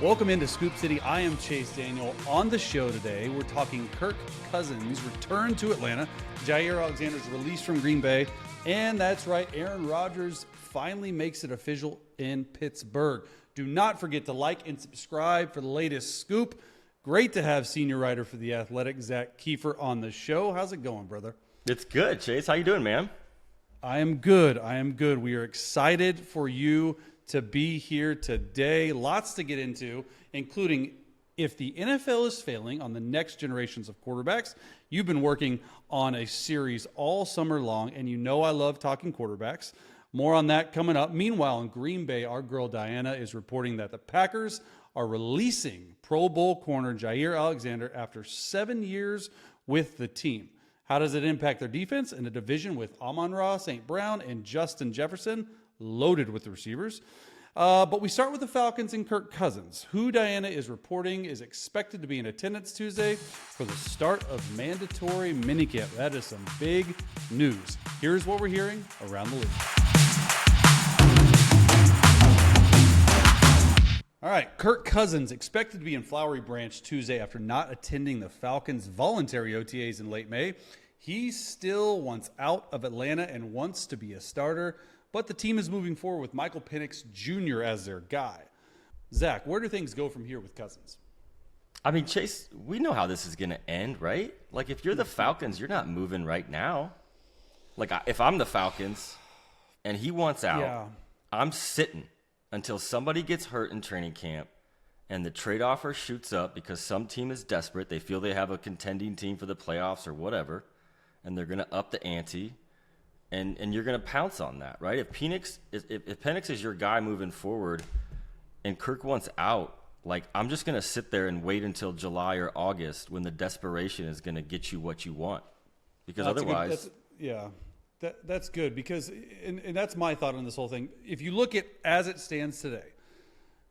Welcome into Scoop City. I am Chase Daniel. On the show today, we're talking Kirk Cousins' return to Atlanta, Jaire Alexander's release from Green Bay, and that's right, Aaron Rodgers finally makes it official in Pittsburgh. Do not forget to like and subscribe for the latest scoop. Great to have senior writer for The Athletic, Zak Keefer, on the show. How's it going, brother? It's good, Chase. How you doing, man? I am good. We are excited for you to be here today. Lots to get into, including if the NFL is failing on the next generations of quarterbacks. You've been working on a series all summer long, and you know I love talking quarterbacks. More on that coming up. Meanwhile, in Green Bay, our girl Dianna is reporting that the Packers are releasing Pro Bowl corner Jaire Alexander after 7 years with the team. How does it impact their defense in a division with Amon-Ra, St. Brown, and Justin Jefferson, loaded with receivers? But we start with the Falcons and Kirk Cousins, who Dianna is reporting is expected to be in attendance Tuesday for the start of mandatory minicamp. That is some big news. Here's what we're hearing around the league. All right, Kirk Cousins expected to be in Flowery Branch Tuesday after not attending the Falcons' voluntary OTAs in late May. He still wants out of Atlanta and wants to be a starter, but the team is moving forward with Michael Penix Jr. as their guy. Zach, where do things go from here with Cousins? I mean, Chase, we know how this is going to end, right? Like, if you're the Falcons, you're not moving right now. Like, if I'm the Falcons and he wants out, I'm sitting until somebody gets hurt in training camp and the trade offer shoots up because some team is desperate. They feel they have a contending team for the playoffs or whatever, and they're going to up the ante, and you're going to pounce on that, right? If Penix is your guy moving forward and Kirk wants out, like, I'm just going to sit there and wait until July or August when the desperation is going to get you what you want. Because otherwise... That's good because, and that's my thought on this whole thing. If you look at as it stands today,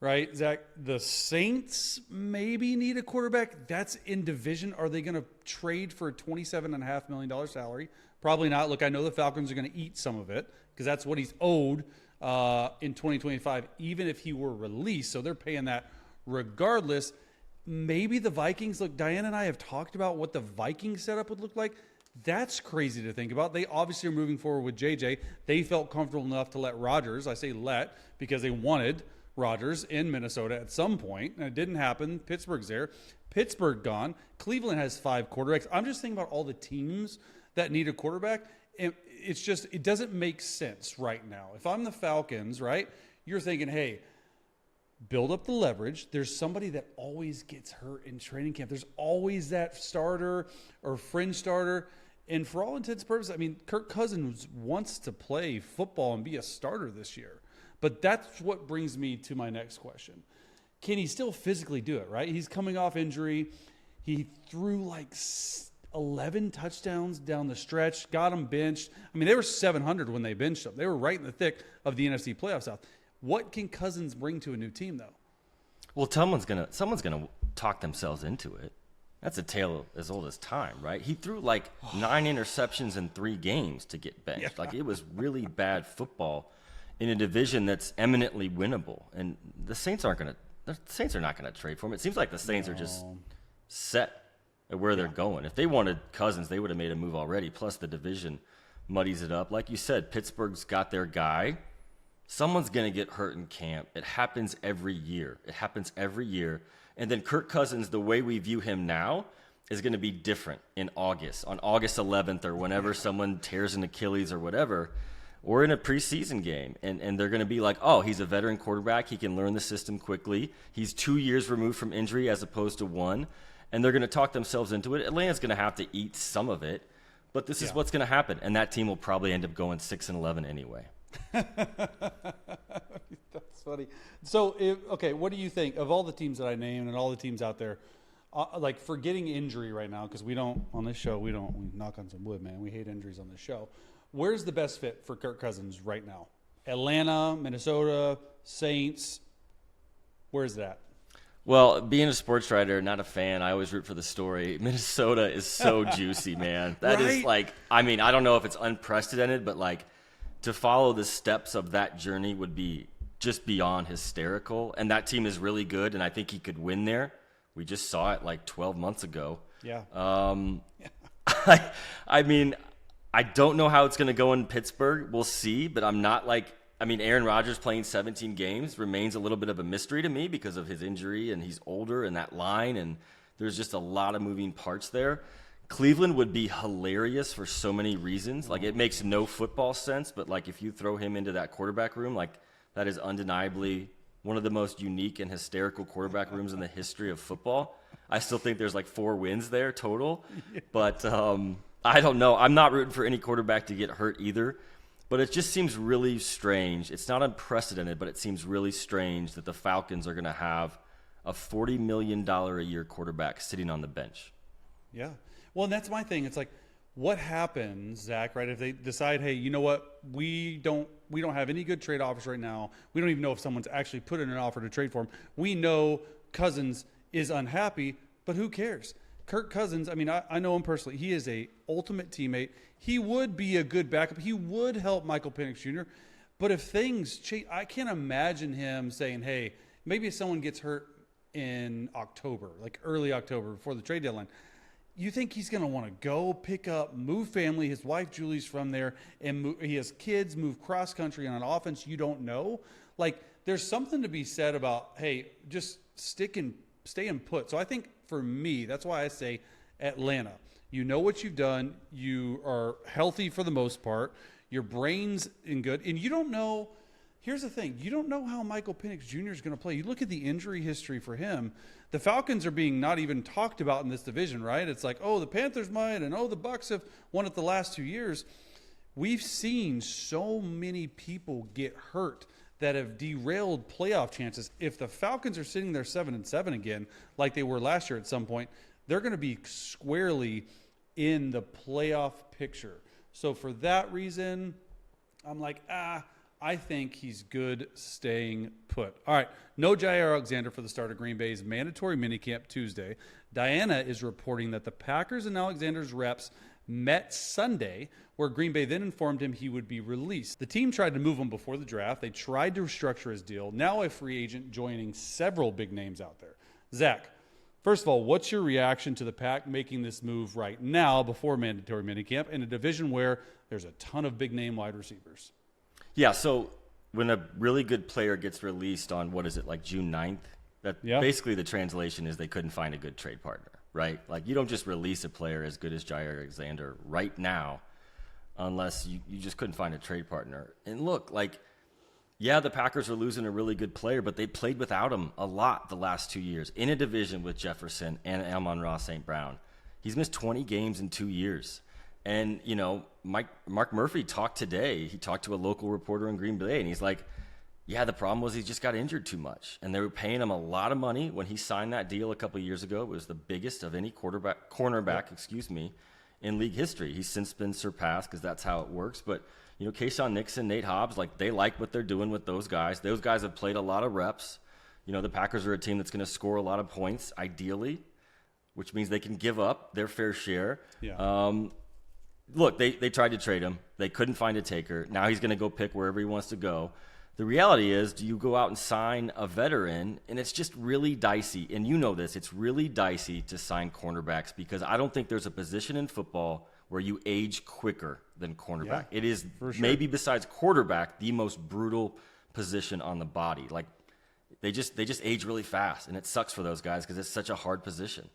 right, Zach, the Saints maybe need a quarterback. That's in division. Are they going to trade for a $27.5 million salary? Probably not. Look, I know the Falcons are going to eat some of it because that's what he's owed in 2025, even if he were released. So they're paying that regardless. Maybe the Vikings, look, Dianna and I have talked about what the Vikings setup would look like. That's crazy to think about. They obviously are moving forward with JJ. They felt comfortable enough to let Rodgers, I say let, because they wanted Rodgers in Minnesota at some point, and it didn't happen. Pittsburgh's there. Pittsburgh gone. Cleveland has 5 quarterbacks. I'm just thinking about all the teams that need a quarterback, and it's just, it doesn't make sense right now. If I'm the Falcons, right, you're thinking, hey, build up the leverage. There's somebody that always gets hurt in training camp. There's always that starter or fringe starter. And for all intents and purposes, I mean, Kirk Cousins wants to play football and be a starter this year. But that's what brings me to my next question. Can he still physically do it, right? He's coming off injury. He threw like 11 touchdowns down the stretch, got him benched. I mean, they were 700 when they benched him. They were right in the thick of the NFC playoff South. What can Cousins bring to a new team, though? Well, someone's gonna talk themselves into it. That's a tale as old as time, right? He threw like 9 interceptions in 3 games to get benched. Yeah. Like, it was really bad football in a division that's eminently winnable. And the Saints are not gonna trade for him. It seems like the Saints are just set at where they're going. If they wanted Cousins, they would have made a move already. Plus, the division muddies it up. Like you said, Pittsburgh's got their guy. Someone's going to get hurt in camp. It happens every year. And then Kirk Cousins, the way we view him now, is going to be different in August. On August 11th or whenever someone tears an Achilles or whatever, or in a preseason game. And they're going to be like, oh, he's a veteran quarterback. He can learn the system quickly. He's 2 years removed from injury as opposed to 1. And they're going to talk themselves into it. Atlanta's going to have to eat some of it. But this is what's going to happen. And that team will probably end up going 6-11 anyway. That's funny. So, what do you think of all the teams that I named and all the teams out there, like forgetting injury right now, because we knock on some wood, man. We hate injuries on this show. Where's the best fit for Kirk Cousins right now? Atlanta, Minnesota, Saints. Where's that? Well, being a sports writer, not a fan, I always root for the story. Minnesota is so juicy, man. That is like, I mean, I don't know if it's unprecedented, but like to follow the steps of that journey would be just beyond hysterical. And that team is really good, and I think he could win there. We just saw it like 12 months ago. Yeah. I mean, I don't know how it's going to go in Pittsburgh. We'll see, but I'm not like, I mean, Aaron Rodgers playing 17 games remains a little bit of a mystery to me because of his injury, and he's older, and that line, and there's just a lot of moving parts there. Cleveland would be hilarious for so many reasons. Like, it makes no football sense, but like if you throw him into that quarterback room, like that is undeniably one of the most unique and hysterical quarterback rooms in the history of football. I still think there's like 4 wins there total, but I don't know. I'm not rooting for any quarterback to get hurt either, but it just seems really strange. It's not unprecedented, but it seems really strange that the Falcons are going to have a $40 million a year quarterback sitting on the bench. Yeah. Well, and that's my thing. It's like, what happens, Zach, right, if they decide, hey, you know what, we don't have any good trade offers right now. We don't even know if someone's actually put in an offer to trade for him. We know Cousins is unhappy, but who cares? Kirk Cousins, I mean, I know him personally. He is a ultimate teammate. He would be a good backup. He would help Michael Penix Jr. But if things change, I can't imagine him saying, hey, maybe if someone gets hurt in October, like early October before the trade deadline, you think he's going to want to go pick up, move family? His wife Julie's from there, and he has kids, move cross country on an offense you don't know. Like, there's something to be said about, hey, just staying put. So I think for me, that's why I say Atlanta. You know what you've done. You are healthy for the most part. Your brain's in good, and you don't know. Here's the thing. You don't know how Michael Penix Jr. is going to play. You look at the injury history for him. The Falcons are being not even talked about in this division, right? It's like, oh, the Panthers might, and oh, the Bucs have won it the last 2 years. We've seen so many people get hurt that have derailed playoff chances. If the Falcons are sitting there 7-7 again, like they were last year at some point, they're going to be squarely in the playoff picture. So for that reason, I'm like, I think he's good staying put. All right, no Jaire Alexander for the start of Green Bay's mandatory minicamp Tuesday. Dianna is reporting that the Packers and Alexander's reps met Sunday, where Green Bay then informed him he would be released. The team tried to move him before the draft. They tried to restructure his deal. Now a free agent joining several big names out there. Zach, first of all, what's your reaction to the Pack making this move right now before mandatory minicamp in a division where there's a ton of big-name wide receivers? Yeah, so when a really good player gets released on, what is it, like June 9th, basically the translation is they couldn't find a good trade partner, right? Like, you don't just release a player as good as Jaire Alexander right now unless you just couldn't find a trade partner. And look, like, yeah, the Packers are losing a really good player, but they played without him a lot the last 2 years in a division with Jefferson and Amon-Ra St. Brown. He's missed 20 games in 2 years. And, you know, Mark Murphy talked today. He talked to a local reporter in Green Bay, and he's like, yeah, the problem was he just got injured too much. And they were paying him a lot of money when he signed that deal a couple of years ago. It was the biggest of any cornerback, in league history. He's since been surpassed because that's how it works. But, you know, Kayshawn Nixon, Nate Hobbs, like, they like what they're doing with those guys. Those guys have played a lot of reps. You know, the Packers are a team that's going to score a lot of points, ideally, which means they can give up their fair share. Yeah. Look, they tried to trade him. They couldn't find a taker. Now he's going to go pick wherever he wants to go. The reality is, do you go out and sign a veteran? And it's just really dicey. And you know this. It's really dicey to sign cornerbacks because I don't think there's a position in football where you age quicker than cornerback. Yeah, it is for sure. Maybe besides quarterback, the most brutal position on the body. Like, they just age really fast. And it sucks for those guys because it's such a hard position.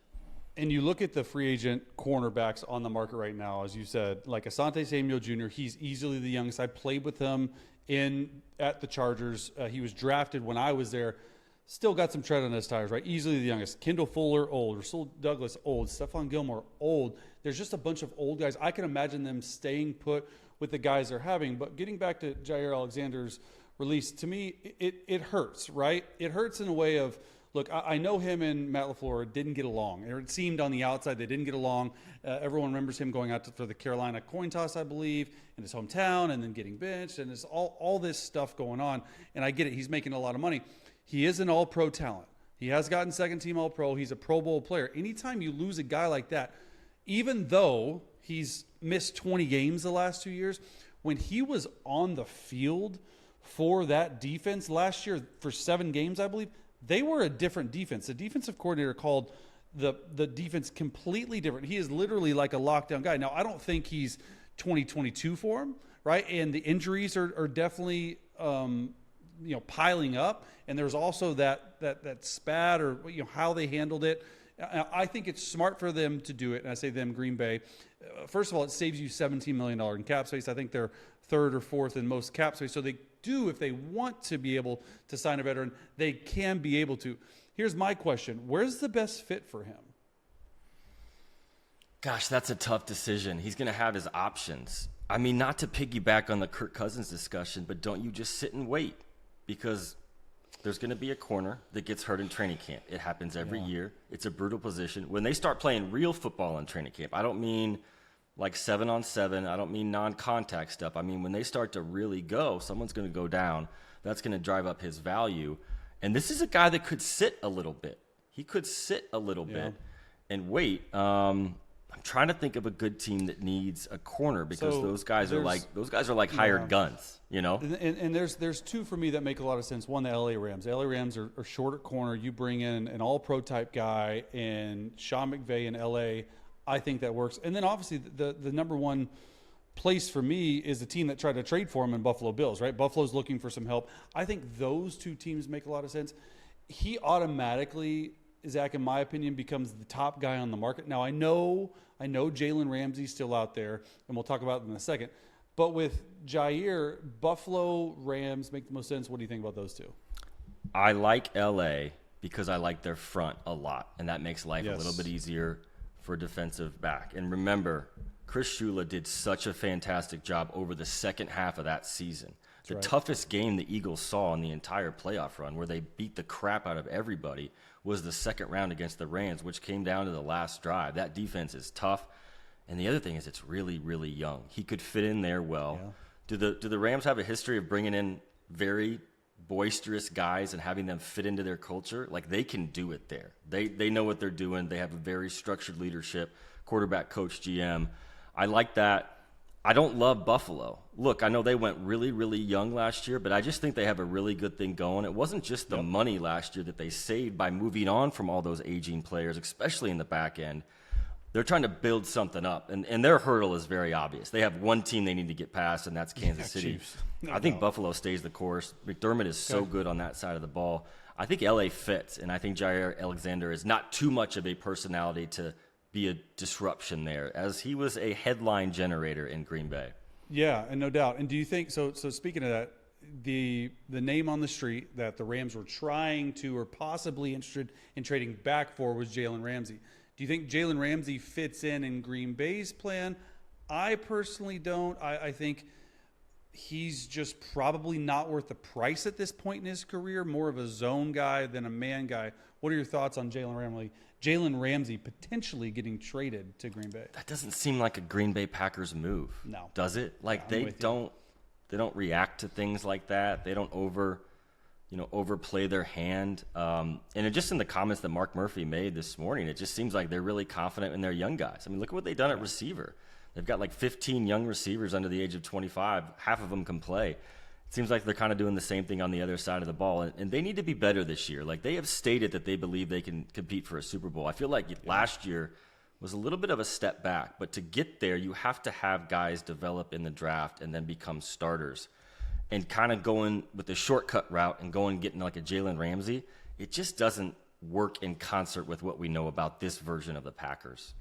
And you look at the free agent cornerbacks on the market right now, as you said, like Asante Samuel Jr., he's easily the youngest. I played with him at the Chargers. He was drafted when I was there. Still got some tread on his tires, right? Easily the youngest. Kendall Fuller, old. Rasul Douglas, old. Stephon Gilmore, old. There's just a bunch of old guys. I can imagine them staying put with the guys they're having. But getting back to Jaire Alexander's release, to me, it hurts, right? It hurts in a way of, look, I know him and Matt LaFleur didn't get along. It seemed on the outside they didn't get along. Everyone remembers him going out for the Carolina coin toss, I believe, in his hometown, and then getting benched, and there's all this stuff going on. And I get it. He's making a lot of money. He is an all-pro talent. He has gotten second-team all-pro. He's a Pro Bowl player. Anytime you lose a guy like that, even though he's missed 20 games the last 2 years, when he was on the field for that defense last year for 7 games, I believe, they were a different defense. The defensive coordinator called the defense completely different. He is literally like a lockdown guy. Now, I don't think he's 2022 for him, right? And the injuries are definitely piling up. And there's also that spat or how they handled it. I think it's smart for them to do it. And I say them, Green Bay. First of all, it saves you $17 million in cap space. I think they're 3rd or 4th in most cap space. So they do, if they want to be able to sign a veteran, they can be able to. Here's my question. Where's the best fit for him? Gosh, that's a tough decision. He's going to have his options. I mean, not to piggyback on the Kirk Cousins discussion, but don't you just sit and wait? Because there's going to be a corner that gets hurt in training camp. It happens every year. It's a brutal position. When they start playing real football in training camp, I don't mean like 7-on-7. I don't mean non-contact stuff. I mean, when they start to really go, someone's going to go down. That's going to drive up his value. And this is a guy that could sit a little bit. He could sit a little bit and wait. I'm trying to think of a good team that needs a corner because those guys are like hired guns, And there's 2 for me that make a lot of sense. One, the LA Rams. The LA Rams are short at corner. You bring in an all-pro type guy and Sean McVay in LA. I think that works. And then obviously the number one place for me is the team that tried to trade for him in Buffalo Bills, right? Buffalo's looking for some help. I think those 2 teams make a lot of sense. He automatically, Zach, in my opinion, becomes the top guy on the market. Now, I know Jalen Ramsey's still out there, and we'll talk about it in a second. But with Jaire, Buffalo, Rams make the most sense. What do you think about those 2? I like LA because I like their front a lot, and that makes life a little bit easier for a defensive back. And remember, Chris Shula did such a fantastic job over the second half of that season. The toughest game the Eagles saw in the entire playoff run, where they beat the crap out of everybody, was the second round against the Rams, which came down to the last drive. That defense is tough. And the other thing is it's really, really young. He could fit in there well. Yeah. Do the Rams have a history of bringing in very boisterous guys and having them fit into their culture? Like, they can do it there. They know what they're doing. They have a very structured leadership, quarterback, coach, GM. I like that. I don't love Buffalo. Look, I know they went really, really young last year, but I just think they have a really good thing going. It wasn't just the money last year that they saved by moving on from all those aging players, especially in the back end. They're trying to build something up, and their hurdle is very obvious. They have one team they need to get past, and that's Kansas City. I think Buffalo stays the course. McDermott is so good on that side of the ball. I think LA fits, and I think Jaire Alexander is not too much of a personality to be a disruption there, as he was a headline generator in Green Bay. Yeah, and no doubt. And do you think so speaking of that, the name on the street that the Rams were trying to or possibly interested in trading back for was Jalen Ramsey. Do you think Jalen Ramsey fits in Green Bay's plan? I personally don't. I think he's just probably not worth the price at this point in his career, more of a zone guy than a man guy. What are your thoughts on Jalen Ramsey potentially getting traded to Green Bay? That doesn't seem like a Green Bay Packers move. No. Does it? Like, they don't react to things like that. They don't overplay their hand. And just in the comments that Mark Murphy made this morning, it just seems like they're really confident in their young guys. I mean, look at what they've done at receiver. They've got like 15 young receivers under the age of 25. Half of them can play. It seems like they're kind of doing the same thing on the other side of the ball. And they need to be better this year. Like, they have stated that they believe they can compete for a Super Bowl. I feel like last year was a little bit of a step back. But to get there, you have to have guys develop in the draft and then become starters. And kind of going with the shortcut route and getting like a Jalen Ramsey, it just doesn't work in concert with what we know about this version of the Packers.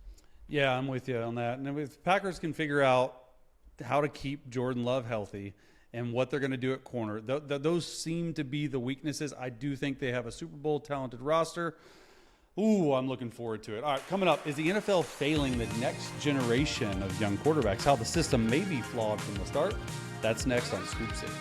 Yeah, I'm with you on that. And if Packers can figure out how to keep Jordan Love healthy and what they're going to do at corner, those seem to be the weaknesses. I do think they have a Super Bowl talented roster. Ooh, I'm looking forward to it. All right, coming up, is the NFL failing the next generation of young quarterbacks? How the system may be flawed from the start? That's next on Scoop City.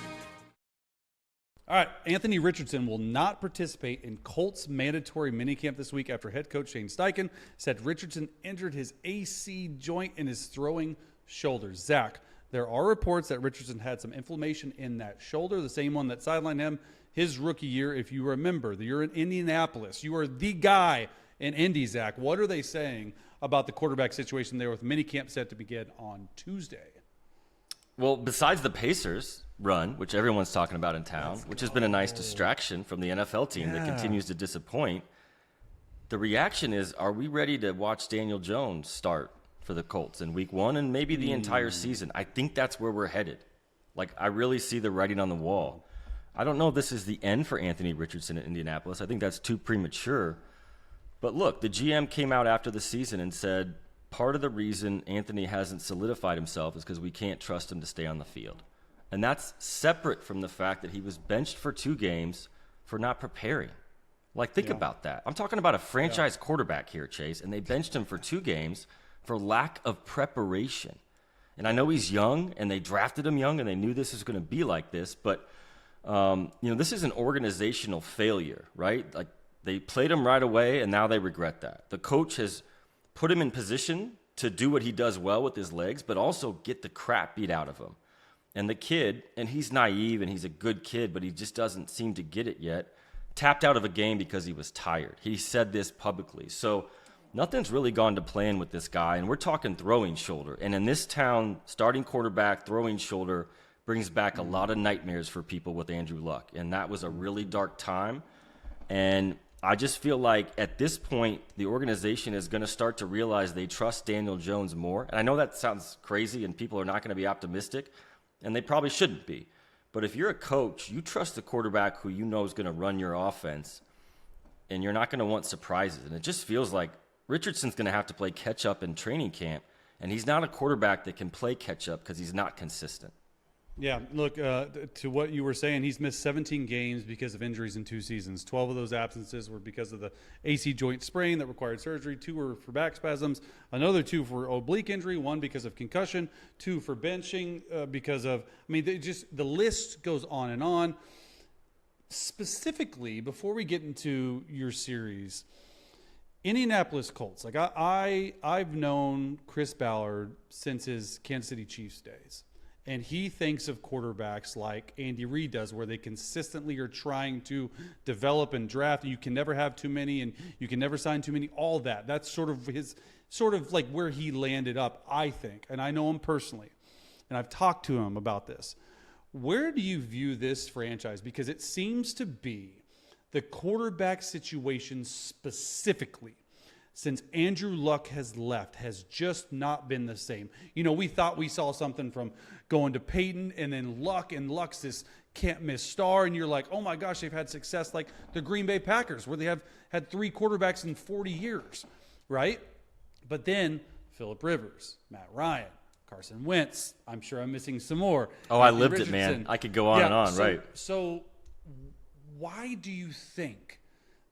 All right, Anthony Richardson will not participate in Colts mandatory minicamp this week after head coach Shane Steichen said Richardson injured his AC joint in his throwing shoulder. Zach, there are reports that Richardson had some inflammation in that shoulder, the same one that sidelined him his rookie year. If you remember, you're in Indianapolis. You are the guy in Indy, Zach. What are they saying about the quarterback situation there with minicamp set to begin on Tuesday? Well, besides the Pacers run, which everyone's talking about in town, which has been a nice distraction from the NFL team that continues to disappoint, the reaction is, are we ready to watch Daniel Jones start for the Colts in week 1 and maybe the entire season? I think that's where we're headed. Like, I really see the writing on the wall. I don't know if this is the end for Anthony Richardson in Indianapolis. I think that's too premature. But look, the GM came out after the season and said part of the reason Anthony hasn't solidified himself is because we can't trust him to stay on the field. And that's separate from the fact that he was benched for 2 games for not preparing. Like, think about that. I'm talking about a franchise quarterback here, Chase, and they benched him for 2 games for lack of preparation. And I know he's young, and they drafted him young, and they knew this was going to be like this, but this is an organizational failure, right? Like, they played him right away, and now they regret that. The coach has put him in position to do what he does well with his legs, but also get the crap beat out of him. And the kid, and he's naive, and he's a good kid, but he just doesn't seem to get it yet, tapped out of a game because he was tired. He said this publicly. So nothing's really gone to plan with this guy, and we're talking throwing shoulder. And in this town, starting quarterback, throwing shoulder brings back a lot of nightmares for people with Andrew Luck. And that was a really dark time. And I just feel like at this point, the organization is going to start to realize they trust Daniel Jones more. And I know that sounds crazy and people are not going to be optimistic, and they probably shouldn't be. But if you're a coach, you trust the quarterback who you know is going to run your offense, and you're not going to want surprises. And it just feels like Richardson's going to have to play catch-up in training camp, and he's not a quarterback that can play catch-up because he's not consistent. Yeah, look, to what you were saying, he's missed 17 games because of injuries in 2 seasons. 12 of those absences were because of the AC joint sprain that required surgery. 2 were for back spasms. Another 2 for oblique injury. 1 because of concussion. 2 for benching because of, the list goes on and on. Specifically, before we get into your series, Indianapolis Colts. Like I've known Chris Ballard since his Kansas City Chiefs days. And he thinks of quarterbacks like Andy Reid does, where they consistently are trying to develop and draft. You can never have too many, and you can never sign too many. All that. That's sort of like where he landed up, I think. And I know him personally, and I've talked to him about this. Where do you view this franchise? Because it seems to be the quarterback situation specifically, since Andrew Luck has left, has just not been the same. We thought we saw something from going to Peyton and then Luck, and Luck's this can't-miss star, and you're like, oh my gosh, they've had success like the Green Bay Packers, where they have had 3 quarterbacks in 40 years, right? But then Phillip Rivers, Matt Ryan, Carson Wentz, I'm sure I'm missing some more. Oh, I lived it, man. I could go on and on, right? So why do you think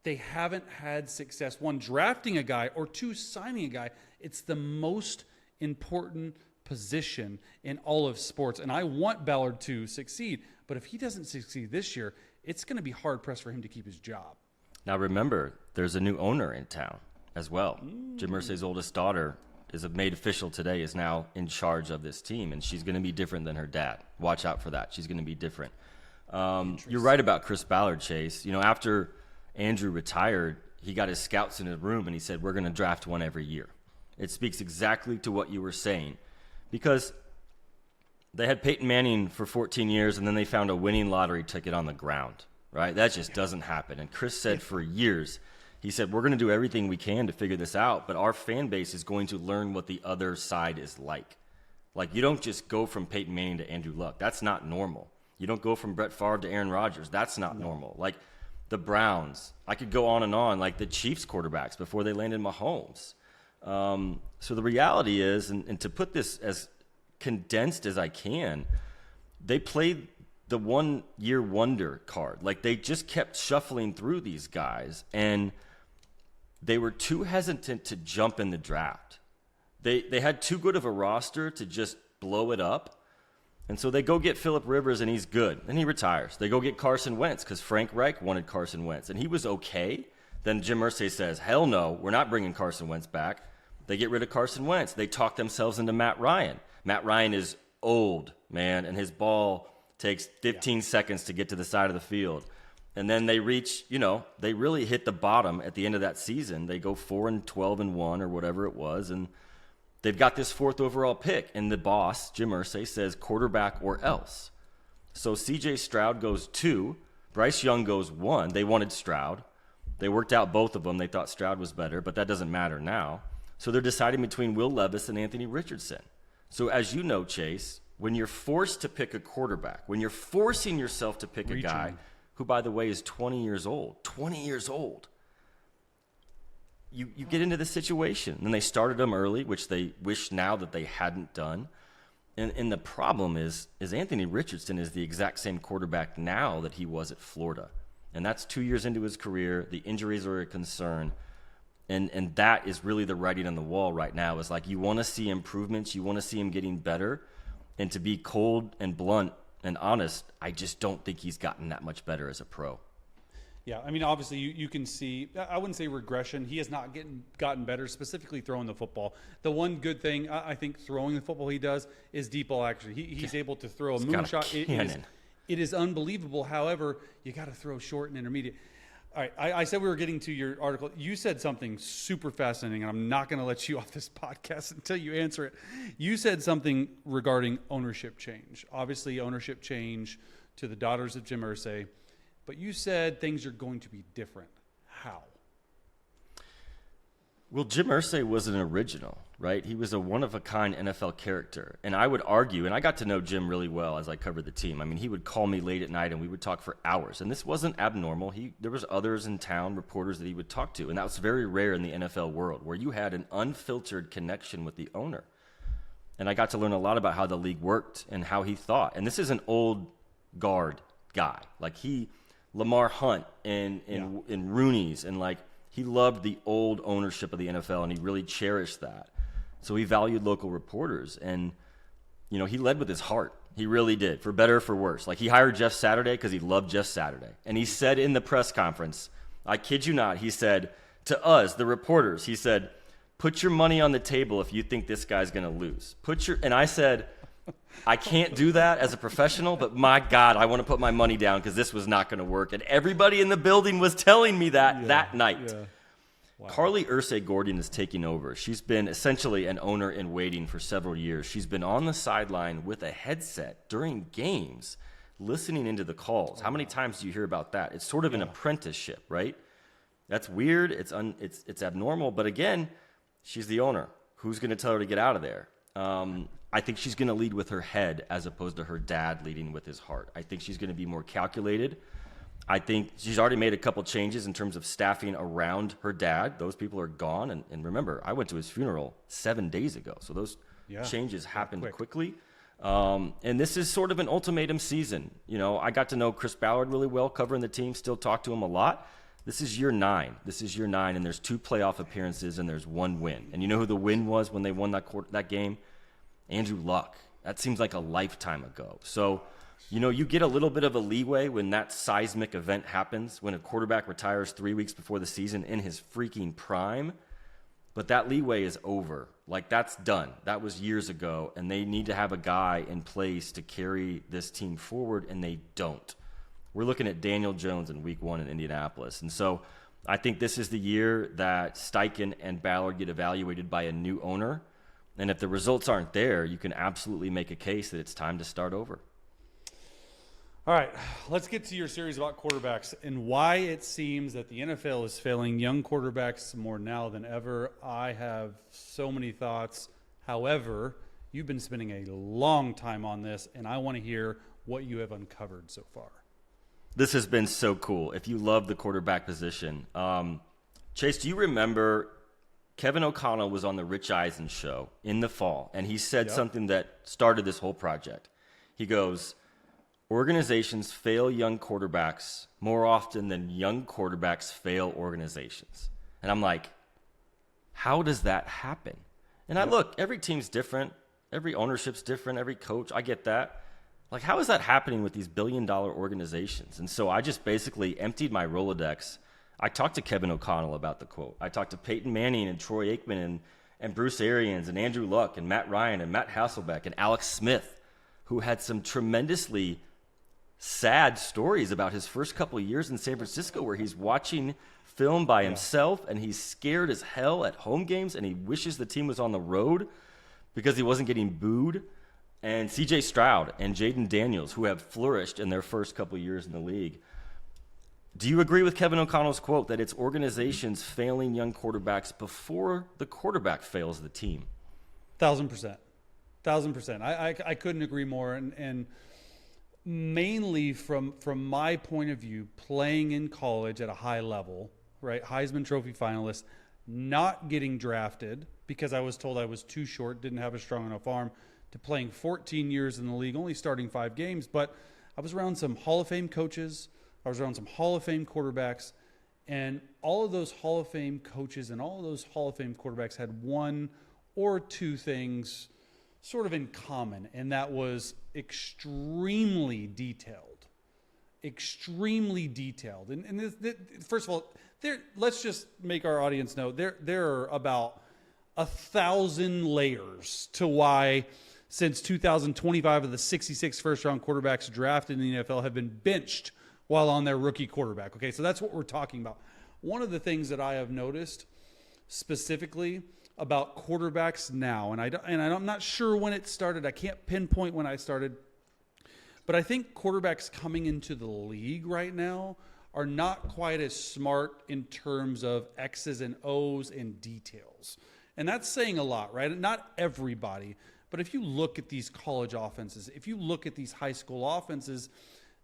they haven't had success, 1, drafting a guy, or 2, signing a guy? It's the most important position in all of sports. And I want Ballard to succeed. But if he doesn't succeed this year, it's going to be hard-pressed for him to keep his job. Now, remember, there's a new owner in town as well. Jim Irsay's oldest daughter is made official today, is now in charge of this team, and she's going to be different than her dad. Watch out for that. She's going to be different. You're right about Chris Ballard, Chase. After Andrew retired, he got his scouts in his room and he said, we're going to draft 1 every year. It speaks exactly to what you were saying, because they had Peyton Manning for 14 years and then they found a winning lottery ticket on the ground, right? That just doesn't happen. And Chris said for years, he said, we're going to do everything we can to figure this out, but our fan base is going to learn what the other side is like. Like, you don't just go from Peyton Manning to Andrew Luck. That's not normal. You don't go from Brett Favre to Aaron Rodgers. That's not normal. Like, the Browns, I could go on and on, like the Chiefs quarterbacks before they landed Mahomes. So the reality is, and to put this as condensed as I can, they played the 1-year wonder card. Like, they just kept shuffling through these guys, and they were too hesitant to jump in the draft. They had too good of a roster to just blow it up. And so they go get Phillip Rivers, and he's good, and he retires. They go get Carson Wentz because Frank Reich wanted Carson Wentz, and he was okay. Then Jim Irsay says, hell no, we're not bringing Carson Wentz back. They get rid of Carson Wentz. They talk themselves into Matt Ryan. Matt Ryan is old, man, and his ball takes 15 seconds to get to the side of the field. And then they reach, they really hit the bottom at the end of that season. They go 4-12-1 or whatever it was, and They've got this 4th overall pick, and the boss, Jim Irsay, says quarterback or else. So C.J. Stroud goes 2, Bryce Young goes 1. They wanted Stroud. They worked out both of them. They thought Stroud was better, but that doesn't matter now. So they're deciding between Will Levis and Anthony Richardson. So as you know, Chase, when you're forced to pick a quarterback, when you're forcing yourself to pick a guy who, by the way, is 20 years old, you get into this situation. And they started him early, which they wish now that they hadn't done. And the problem is Anthony Richardson is the exact same quarterback now that he was at Florida. And that's 2 years into his career. The injuries are a concern. And that is really the writing on the wall right now, is like, you want to see improvements. You want to see him getting better. And to be cold and blunt and honest, I just don't think he's gotten that much better as a pro. Yeah, I mean, obviously you can see, I wouldn't say regression. He has not gotten better, specifically throwing the football. The one good thing, I think, throwing the football he does is deep ball action. He's able to throw a moonshot. It is unbelievable. However, you got to throw short and intermediate. All right, I said we were getting to your article. You said something super fascinating, and I'm not going to let you off this podcast until you answer it. You said something regarding ownership change. Obviously, ownership change to the daughters of Jim Irsay. But you said things are going to be different. How? Well, Jim Irsay was an original, right? He was a one-of-a-kind NFL character. And I would argue, and I got to know Jim really well as I covered the team. I mean, he would call me late at night, and we would talk for hours. And this wasn't abnormal. There was others in town, reporters that he would talk to. And that was very rare in the NFL world, where you had an unfiltered connection with the owner. And I got to learn a lot about how the league worked and how he thought. And this is an old guard guy. Like, Lamar Hunt and Rooney's, and like, he loved the old ownership of the NFL, and he really cherished that. So he valued local reporters, and he led with his heart. He really did, for better or for worse. Like, he hired Jeff Saturday because he loved Jeff Saturday, and he said in the press conference, I kid you not, he said to us, the reporters, he said, "Put your money on the table if you think this guy's going to lose." And I said, I can't do that as a professional, but my God, I want to put my money down because this was not going to work. And everybody in the building was telling me that night. Yeah. Wow. Carly Irsay-Gordon is taking over. She's been essentially an owner in waiting for several years. She's been on the sideline with a headset during games, listening into the calls. How many times do you hear about that? It's sort of an apprenticeship, right? That's weird. It's abnormal. But again, she's the owner. Who's going to tell her to get out of there? I think she's going to lead with her head as opposed to her dad leading with his heart. I think she's going to be more calculated. I think she's already made a couple changes in terms of staffing around her dad. Those people are gone. And remember, I went to his funeral 7 days ago. So those changes happened quickly. And this is sort of an ultimatum season. I got to know Chris Ballard really well, covering the team, still talk to him a lot. This is year 9. And there's 2 playoff appearances, and there's 1 win. And you know who the win was when they won that game? Andrew Luck. That seems like a lifetime ago. So, you get a little bit of a leeway when that seismic event happens, when a quarterback retires 3 weeks before the season in his freaking prime. But that leeway is over. Like, that's done. That was years ago, and they need to have a guy in place to carry this team forward, and they don't. We're looking at Daniel Jones in week 1 in Indianapolis. And so I think this is the year that Steichen and Ballard get evaluated by a new owner. And if the results aren't there, you can absolutely make a case that it's time to start over. All right, let's get to your series about quarterbacks and why it seems that the NFL is failing young quarterbacks more now than ever. I have so many thoughts. However, you've been spending a long time on this, and I want to hear what you have uncovered so far. This has been so cool. If you love the quarterback position. Chase, do you remember Kevin O'Connell was on the Rich Eisen show in the fall, and he said something that started this whole project. He goes, organizations fail young quarterbacks more often than young quarterbacks fail organizations. And I'm like, how does that happen? And I look, every team's different. Every ownership's different. Every coach, I get that. Like, how is that happening with these billion-dollar organizations? And so I just basically emptied my Rolodex. I talked to Kevin O'Connell about the quote. I talked to Peyton Manning and Troy Aikman and Bruce Arians and Andrew Luck and Matt Ryan and Matt Hasselbeck and Alex Smith, who had some tremendously sad stories about his first couple of years in San Francisco, where he's watching film by himself and he's scared as hell at home games and he wishes the team was on the road. because he wasn't getting booed. And C.J. Stroud and Jaden Daniels, who have flourished in their first couple years in the league. Do you agree with Kevin O'Connell's quote that it's organizations failing young quarterbacks before the quarterback fails the team? 1,000%. 1,000%. I couldn't agree more. And mainly from my point of view, playing in college at a high level, right? Heisman Trophy finalist, not getting drafted because I was told I was too short, didn't have a strong enough arm, to playing 14 years in the league, only starting 5 games. But I was around some Hall of Fame coaches. I was around some Hall of Fame quarterbacks. And all of those Hall of Fame coaches and all of those Hall of Fame quarterbacks had one or two things sort of in common, and that was extremely detailed. Extremely detailed. And first of all, let's just make our audience know there are about 1,000 layers to why since 2025 of the 66 first-round quarterbacks drafted in the NFL have been benched while on their rookie quarterback. Okay, so that's what we're talking about. One of the things that I have noticed specifically about quarterbacks now, and I'm not sure when it started. I can't pinpoint when I started. But I think quarterbacks coming into the league right now are not quite as smart in terms of X's and O's and details. And that's saying a lot, right? Not everybody. But if you look at these college offenses, if you look at these high school offenses,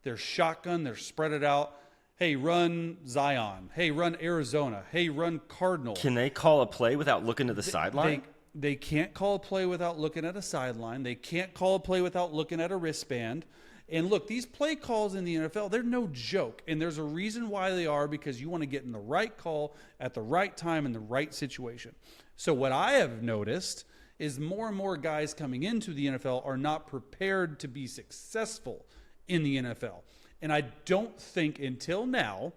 they're shotgun, they're spread it out. Hey, run Zion. Hey, run Arizona. Hey, run Cardinal. Can they call a play without looking to the sideline? They can't call a play without looking at a sideline. They can't call a play without looking at a wristband. And look, these play calls in the NFL, they're no joke. And there's a reason why they are, because you want to get in the right call at the right time in the right situation. So what I have noticed is more and more guys coming into the NFL are not prepared to be successful in the NFL. And I don't think until now,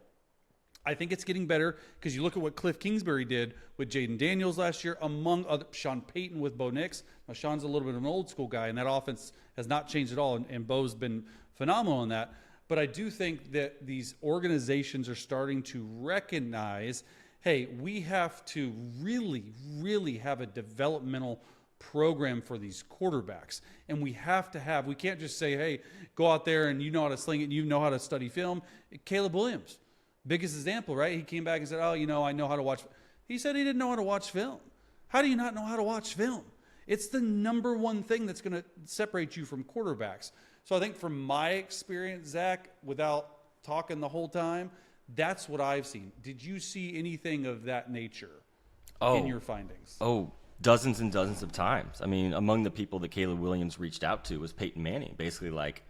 I think it's getting better because you look at what Cliff Kingsbury did with Jaden Daniels last year, among other, Sean Payton with Bo Nix. Now, Sean's a little bit of an old school guy, and that offense has not changed at all, and Bo's been phenomenal in that. But I do think that these organizations are starting to recognize, hey, we have to really, really have a developmental program for these quarterbacks. And we can't just say, hey, go out there and you know how to sling it and you know how to study film. Caleb Williams, biggest example, right? He came back and said, oh, I know how to watch. He said he didn't know how to watch film. How do you not know how to watch film? It's the number one thing that's going to separate you from quarterbacks. So I think from my experience, Zach, without talking the whole time, that's what I've seen. Did you see anything of that nature in your findings? Dozens and dozens of times. I mean, among the people that Caleb Williams reached out to was Peyton Manning. Basically, like,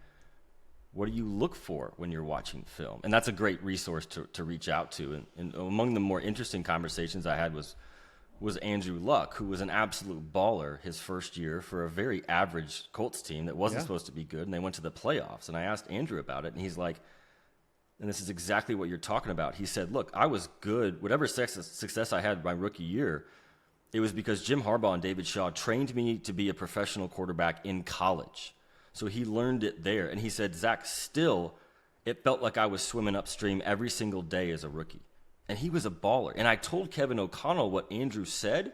what do you look for when you're watching film? And that's a great resource to reach out to. And among the more interesting conversations I had was Andrew Luck, who was an absolute baller his first year for a very average Colts team that wasn't supposed to be good, and they went to the playoffs. And I asked Andrew about it, and he's like, and this is exactly what you're talking about. He said, look, I was good. Whatever success I had my rookie year, it was because Jim Harbaugh and David Shaw trained me to be a professional quarterback in college. So he learned it there. And he said, Zach, still, it felt like I was swimming upstream every single day as a rookie. And he was a baller. And I told Kevin O'Connell what Andrew said,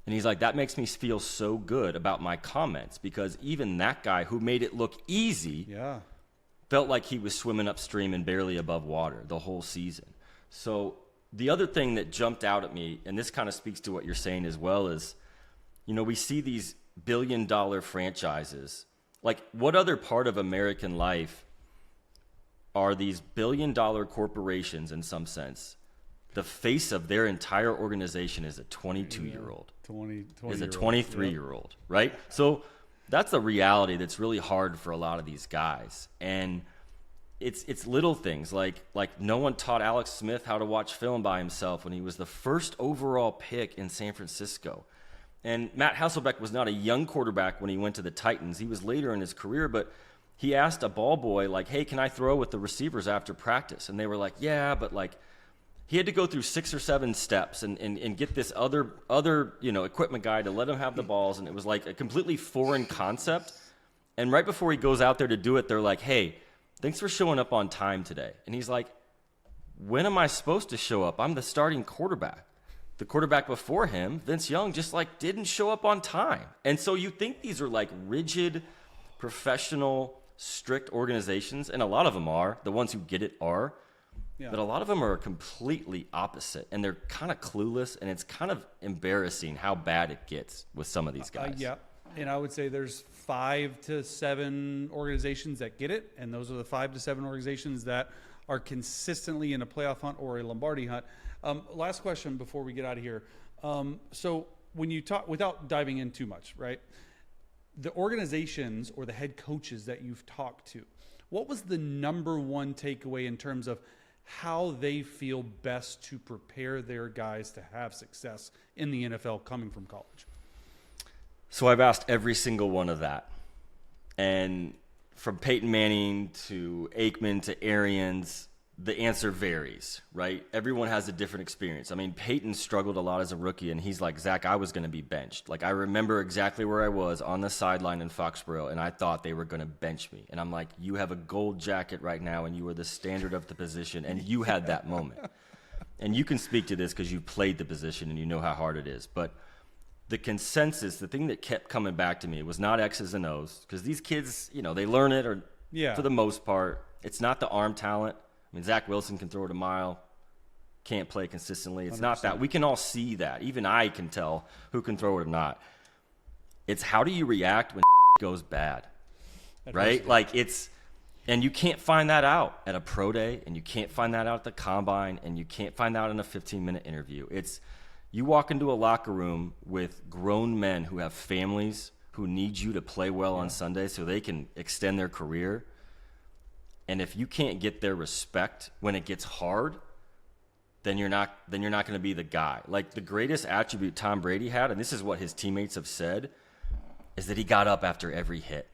and he's like, that makes me feel so good about my comments, because even that guy who made it look easy felt like he was swimming upstream and barely above water the whole season. So the other thing that jumped out at me, and this kind of speaks to what you're saying as well, is, we see these billion-dollar franchises. Like, what other part of American life are these billion-dollar corporations, in some sense, the face of their entire organization is a 22-year-old, is a 23-year-old, right? So that's a reality that's really hard for a lot of these guys. And it's little things like no one taught Alex Smith how to watch film by himself when he was the first overall pick in San Francisco. And Matt Hasselbeck was not a young quarterback when he went to the Titans. He was later in his career, but he asked a ball boy, like, hey, can I throw with the receivers after practice? And they were like, yeah, but like he had to go through 6 or 7 steps and get this other equipment guy to let him have the balls. And it was like a completely foreign concept. And right before he goes out there to do it, they're like, hey, thanks for showing up on time today. And he's like, when am I supposed to show up? I'm the starting quarterback. the quarterback before him, Vince Young, just like didn't show up on time. And so you think these are like rigid, professional, strict organizations, and a lot of them are. The ones who get it are. Yeah. But a lot of them are completely opposite, and they're kind of clueless, and it's kind of embarrassing how bad it gets with some of these guys. Yeah, and I would say there's 5 to 7 organizations that get it, and those are the 5 to 7 organizations that are consistently in a playoff hunt or a Lombardi hunt. Last question before we get out of here. So when you talk, without diving in too much, right, the organizations or the head coaches that you've talked to, what was the number one takeaway in terms of how they feel best to prepare their guys to have success in the NFL coming from college? So I've asked every single one of that. And from Peyton Manning to Aikman to Arians, the answer varies, right? Everyone has a different experience. I mean, Peyton struggled a lot as a rookie, and he's like, Zach, I was going to be benched. Like, I remember exactly where I was on the sideline in Foxborough, and I thought they were going to bench me. And I'm like, you have a gold jacket right now, and you are the standard of the position, and you had that moment. And you can speak to this because you played the position, and you know how hard it is. But the consensus, the thing that kept coming back to me was not X's and O's, because these kids, you know, they learn it, or for the most part. It's not the arm talent. I mean, Zach Wilson can throw it a mile, can't play consistently. It's 100%. Not that. We can all see that. Even I can tell who can throw it or not. It's how do you react when goes bad, right? Like and you can't find that out at a pro day, and you can't find that out at the combine, and you can't find out in a 15-minute interview. It's you walk into a locker room with grown men who have families who need you to play well on Sunday so they can extend their career. And if you can't get their respect when it gets hard, then you're not going to be the guy. Like, the greatest attribute Tom Brady had, and this is what his teammates have said, is that he got up after every hit.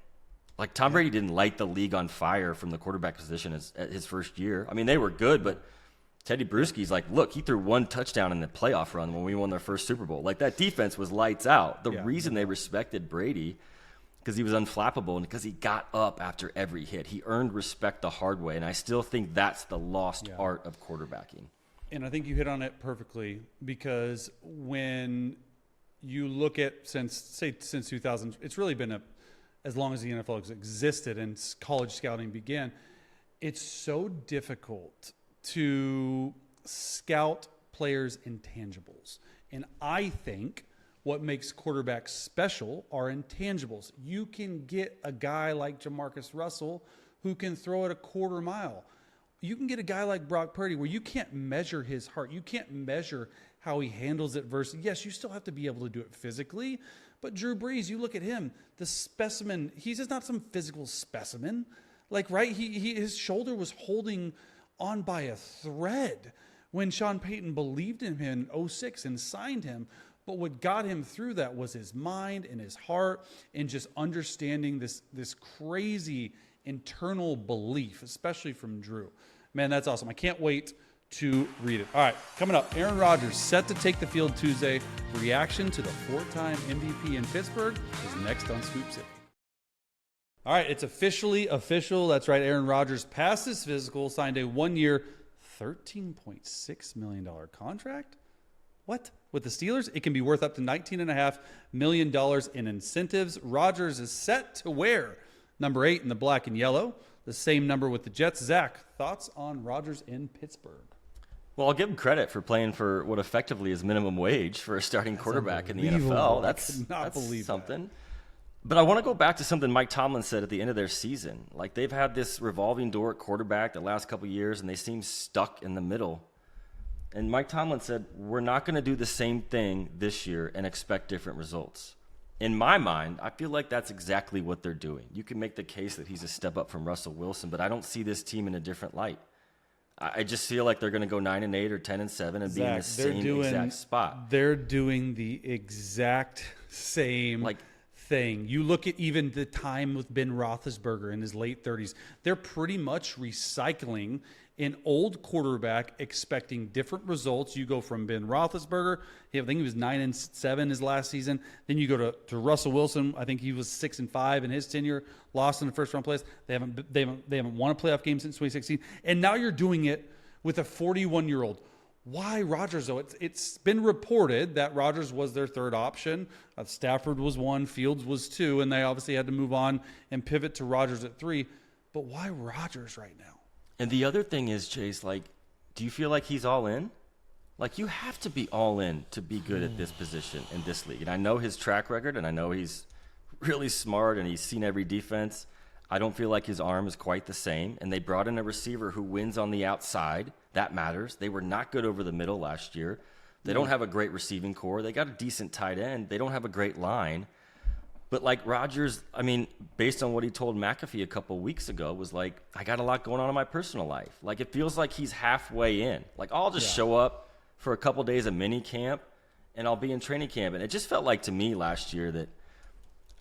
Like, Tom Brady didn't light the league on fire from the quarterback position at his first year. I mean, they were good, but Teddy Bruschi's like, look, he threw 1 touchdown in the playoff run when we won their first Super Bowl. Like, that defense was lights out. The reason they respected Brady, because he was unflappable, and because he got up after every hit. He earned respect the hard way, and I still think that's the lost art of quarterbacking. And I think you hit on it perfectly, because when you look at since 2000, it's really been as long as the NFL has existed and college scouting began, it's so difficult to scout players' intangibles. And I think what makes quarterbacks special are intangibles. You can get a guy like Jamarcus Russell who can throw it a quarter mile. You can get a guy like Brock Purdy where you can't measure his heart. You can't measure how he handles it versus, yes, you still have to be able to do it physically. But Drew Brees, you look at him, the specimen, he's just not some physical specimen. Like, right, his shoulder was holding on by a thread when Sean Payton believed in him in 2006 and signed him. But what got him through that was his mind and his heart and just understanding this crazy internal belief, especially from Drew. Man, that's awesome. I can't wait to read it. All right, coming up, Aaron Rodgers set to take the field Tuesday. Reaction to the 4-time MVP in Pittsburgh is next on Swoop City. All right, it's officially official. That's right, Aaron Rodgers passed his physical, signed a 1-year, $13.6 million contract. What? With the Steelers, it can be worth up to $19.5 million in incentives. Rodgers is set to wear number 8 in the black and yellow, the same number with the Jets. Zach, thoughts on Rodgers in Pittsburgh? Well, I'll give him credit for playing for what effectively is minimum wage for a starting quarterback in the NFL. That's something. But I want to go back to something Mike Tomlin said at the end of their season. Like, they've had this revolving door at quarterback the last couple of years, and they seem stuck in the middle. And Mike Tomlin said, we're not going to do the same thing this year and expect different results. In my mind, I feel like that's exactly what they're doing. You can make the case that he's a step up from Russell Wilson, but I don't see this team in a different light. I just feel like they're going to go 9-8 or 10-7 and be in the same exact spot. They're doing the exact same thing. You look at even the time with Ben Roethlisberger in his late 30s. They're pretty much recycling an old quarterback expecting different results. You go from Ben Roethlisberger, I think he was 9-7 his last season. Then you go to Russell Wilson. I think he was 6-5 in his tenure, lost in the first round playoffs. They haven't won a playoff game since 2016. And now you're doing it with a 41-year-old. Why Rodgers, though? It's been reported that Rodgers was their third option. Stafford was one, Fields was two, and they obviously had to move on and pivot to Rodgers at 3. But why Rodgers right now? And the other thing is, Chase, like, do you feel like he's all in? Like, you have to be all in to be good at this position in this league. And I know his track record, and I know he's really smart, and he's seen every defense. I don't feel like his arm is quite the same. And they brought in a receiver who wins on the outside. That matters. They were not good over the middle last year. They don't have a great receiving core. They got a decent tight end. They don't have a great line. But like Rodgers, I mean, based on what he told McAfee a couple weeks ago, was like, I got a lot going on in my personal life. Like, it feels like he's halfway in. Like, I'll just show up for a couple days of mini camp, and I'll be in training camp. And it just felt like to me last year that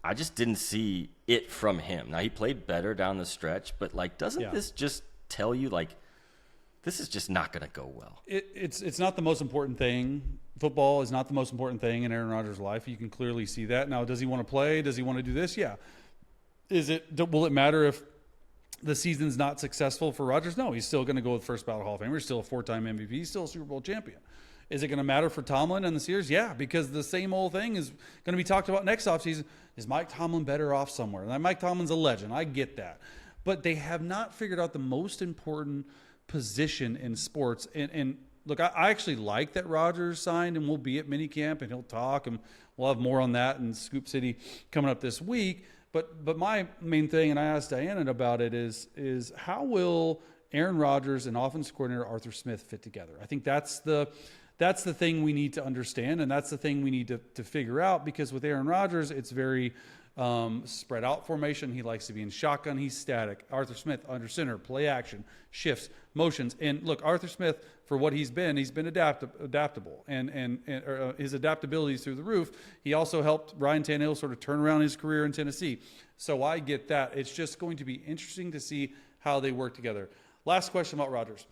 I just didn't see it from him. Now, he played better down the stretch, but, like, doesn't this just tell you, like, this is just not going to go well? It's not the most important thing. Football is not the most important thing in Aaron Rodgers' life. You can clearly see that. Now, does he want to play? Does he want to do this? Yeah. Will it matter if the season's not successful for Rodgers? No, he's still going to go with first ballot Hall of Famer. He's still a 4-time MVP. He's still a Super Bowl champion. Is it going to matter for Tomlin and the Steelers? Yeah, because the same old thing is going to be talked about next offseason. Is Mike Tomlin better off somewhere? And Mike Tomlin's a legend. I get that. But they have not figured out the most important position in sports. And look, I actually like that Rodgers signed and will be at minicamp and he'll talk, and we'll have more on that in Scoop City coming up this week. But my main thing, and I asked Dianna about it, is how will Aaron Rodgers and offensive coordinator Arthur Smith fit together? I think that's the thing we need to understand, and that's the thing we need to figure out, because with Aaron Rodgers, it's very spread out formation. He likes to be in shotgun. He's static. Arthur Smith, under center, play action, shifts, motions. And look, Arthur Smith, for what he's been adaptable, and his adaptability is through the roof. He also helped Ryan Tannehill sort of turn around his career in Tennessee. So I get that. It's just going to be interesting to see how they work together. Last question about Rodgers.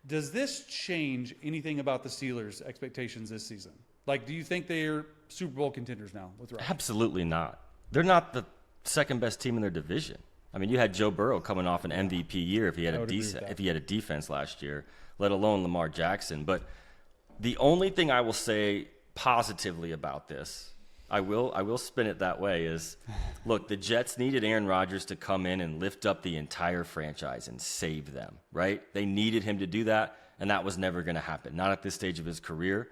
Does this change anything about the Steelers' expectations this season? Like, do you think they're Super Bowl contenders now with Rodgers? Absolutely not. They're not the second best team in their division. I mean, you had Joe Burrow coming off an MVP year if he had a defense last year, let alone Lamar Jackson. But the only thing I will say positively about this, I will spin it that way, is, look, the Jets needed Aaron Rodgers to come in and lift up the entire franchise and save them, right? They needed him to do that, and that was never going to happen, not at this stage of his career.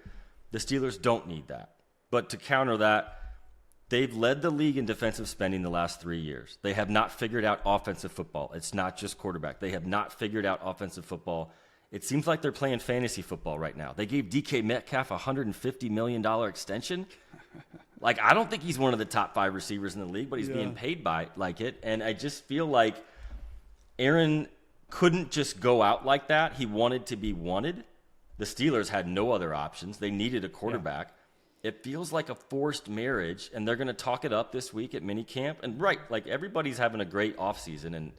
The Steelers don't need that. But to counter that, they've led the league in defensive spending the last 3 years. They have not figured out offensive football. It's not just quarterback. They have not figured out offensive football. It seems like they're playing fantasy football right now. They gave DK Metcalf a $150 million extension. Like, I don't think he's one of the top 5 receivers in the league, but he's being paid by like it. And I just feel like Aaron couldn't just go out like that. He wanted to be wanted. The Steelers had no other options. They needed a quarterback. Yeah. It feels like a forced marriage, and they're going to talk it up this week at minicamp. And like, everybo's having a great offseason in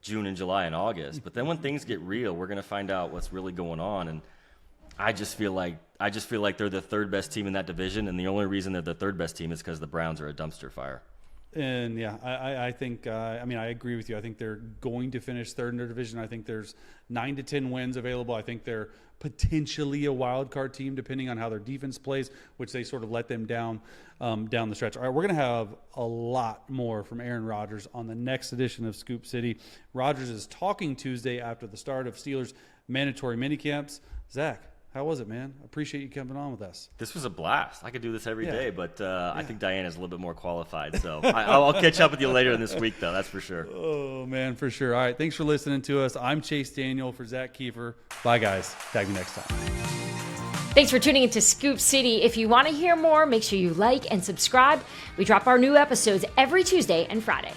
June and July and August. But then when things get real, we're going to find out what's really going on. And I just feel like they're the third best team in that division, and the only reason they're the third best team is because the Browns are a dumpster fire. And yeah, I think I agree with you. I think they're going to finish third in their division. I think there's 9 to 10 wins available. I think they're potentially a wild card team depending on how their defense plays, which they sort of let them down the stretch. All right, we're going to have a lot more from Aaron Rodgers on the next edition of Scoop City. Rodgers is talking Tuesday after the start of Steelers mandatory minicamps. Zach, how was it, man? Appreciate you coming on with us. This was a blast. I could do this every day, but I think Diana's a little bit more qualified. So I'll catch up with you later in this week, though. That's for sure. Oh, man, for sure. All right, thanks for listening to us. I'm Chase Daniel for Zak Keefer. Bye, guys. Tag me next time. Thanks for tuning into Scoop City. If you want to hear more, make sure you like and subscribe. We drop our new episodes every Tuesday and Friday.